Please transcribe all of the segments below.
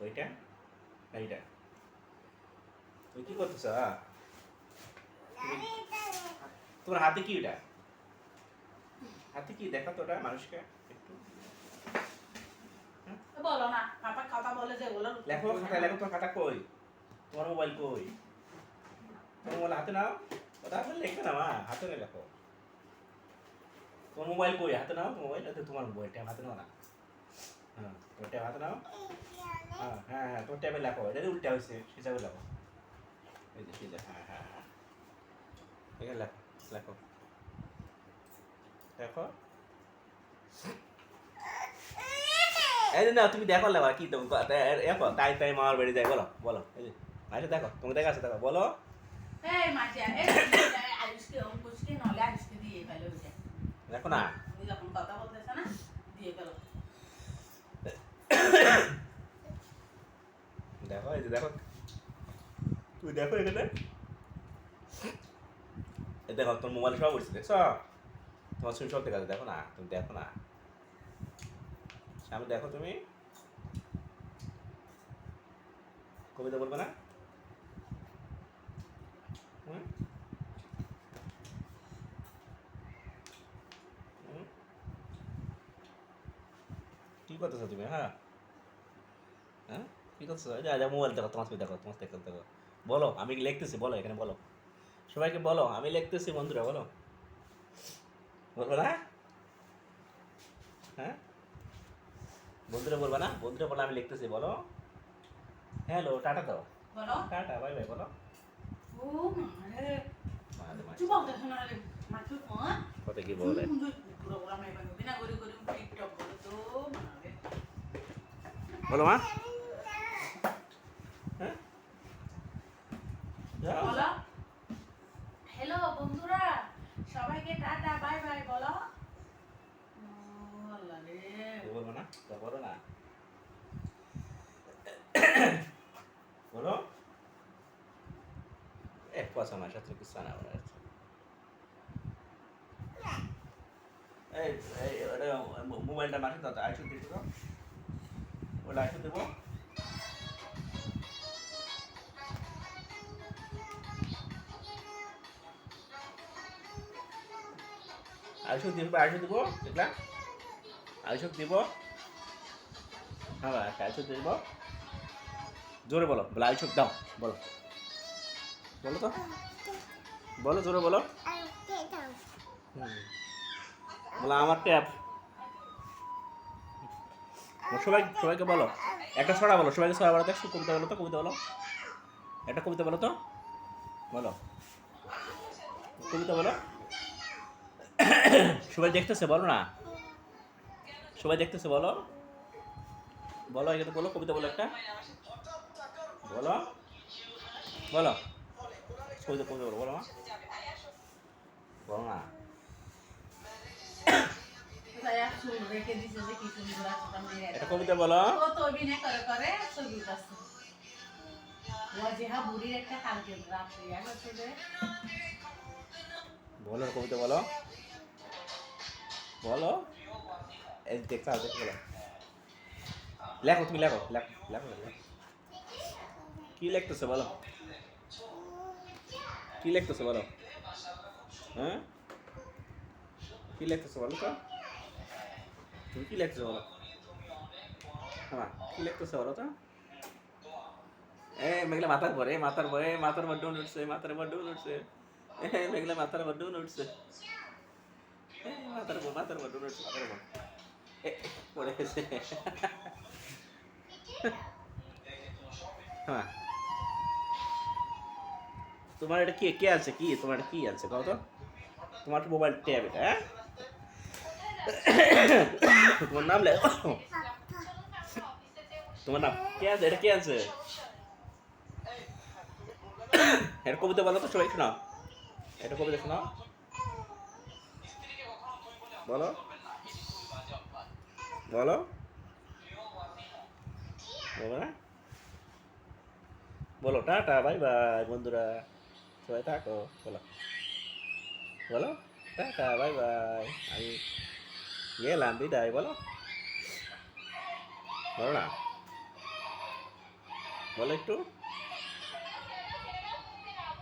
ওইটা এইটা তুমি কি করতেছ তোমার হাতে কি ওটা হাতে কি দেখো তো ওটা মানুষকে একটু বলো না পাপা কথা বলে যে বলো লেখো খাতা লেখো তো খাতা কই তোমার মোবাইল কই তোমার মোবাইল হাতে নাও ওটা হাতে লেখো না মা হাতে লেখো তোমার মোবাইল কই হাতে নাও মোবাইল তোমার মোবাইল ট্যাব হাতে নাও না হ্যাঁ তোর ট্যাব হাতে নাও হ্যাঁ হ্যাঁ হ্যাঁ তোর ট্যাবে লেখো এটা উল্টা হয়েছে হিসাবে লেখো এই যে ঠিক আছে হ্যাঁ হ্যাঁ হ্যাঁ এখানে লেখো লেখো দেখো এই না তুমি দেখো লেখো কি তুমি দেখো তাই তাই মামার বাড়ি যাই বলো বলো এই যে আচ্ছা দেখো তুমি দেখা আছে দেখো বলো এই মাসিয়া এই আয়ুষকে অঙ্কুশকে নলে আয়ুষকে দিয়ে ফেলো ওইটা দেখো না তুমি যখন কথা বলতেছ না দিয়ে ফেলো দেখো এই যে দেখো তুই দেখো এখানে এই দেখো তোর মোবাইল সব উঠছে দেখছো তোমার ছবি সব দেখা দেখো না তুমি দেখো না সামনে দেখো তুমি কবিতা বলবে না হুম হুম? কি করতেছো তুমি হ্যাঁ হ্যাঁ কি করতেছো এই যে মোবাইল দেখো তোমার ছবি দেখো তোমার দেখো দেখো বলো আমি লিখতেছি বলো এখানে বলো সবাইকে বলো আমি লিখতেছি বন্ধুরা বলো বলবো না হ্যাঁ বন্ধুরা বলবা না বন্ধুরা বলো আমি লিখতেছি বলো হ্যালো টাটা দাও বলো টাটা বাই বাই বলো ও মারে মাঝে মাঝে তুই বলতেছ না রে মাছু ফোন কত কি বলে পুরো পুরো আমি বিনা করে করে টিকটক করে তো মারে বলো মা হ্যাঁ যাও। বলো হ্যালো বন্ধুরা সবাইকে টাটা বাই বাই বলো ও আল্লাহ রে কি বলবো না তা বলো না বলো কথা আমার সাথে কিছু না বলার আছে এই এই ওটা মোবাইলটা মাঠে দাও আইসো দিতে দাও ওটা আইসো দেবো আইসো দিব আইসো দিব দেখলা আইসো দিব হ্যাঁ আইসো দিব জোরে বলো বলো আইসো দাও বলো বলো তো বলো জোরে বলো বলো আমার ট্যাপ সবাইকে বলো একটা ছড়া বলো সবাইকে ছড়া বলো দেখো কবিতা বলো তো কবিতা বলো একটা কবিতা বলো তো বলো কবিতা বলো সবাই দেখতেছে বলো না সবাই দেখতেছে বলো বলো এখানে বলো কবিতা বলো একটা বলো বলো কবিতা কবিতা বলো বলো মা বলো না একটা কবিতা বলো বলো কবিতা বলো বলো এই দেখতে হবে বলো লেখো তুমি লেখো লেখো লেখো লেখো কি লিখতেছো বলো কি লিখতেছো বলো হ্যাঁ কি লিখতেছো বলো তো তুমি কি লিখতেছো বলো হ্যাঁ কি লিখতেছো বলো তো মেঘলা মাথার পরে মাথার মধ্যে উঠছে মাথার মধ্যে উঠছে মেঘলা মাথার মধ্যে উঠছে মাথার মধ্যে উঠছে মাথার মধ্যে পড়ে গেছে হ্যাঁ তোমার এটা কি কে আছে কি তোমার এটা কি আছে কত তোমার মোবাইল ট্যাব এটা হ্যাঁ তোমার নাম লেখো তোমার নাম কে আছে এটা কে আছে এটা কবিতা বলো তো সবাই শোনাও এটা কবিতা শোনাও বলো বলো বলো না বলো টাটা বাই বাই বন্ধুরা সবাই থাকো বলো বলো টাটা বাই বাই আমি গেলাম বিদায় বলো বলো না বলো একটু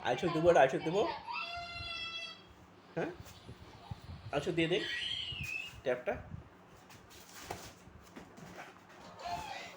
আইসো দেবো, আইসো দেবো, হ্যাঁ আইসো দিয়ে দেখ ট্যাপটা।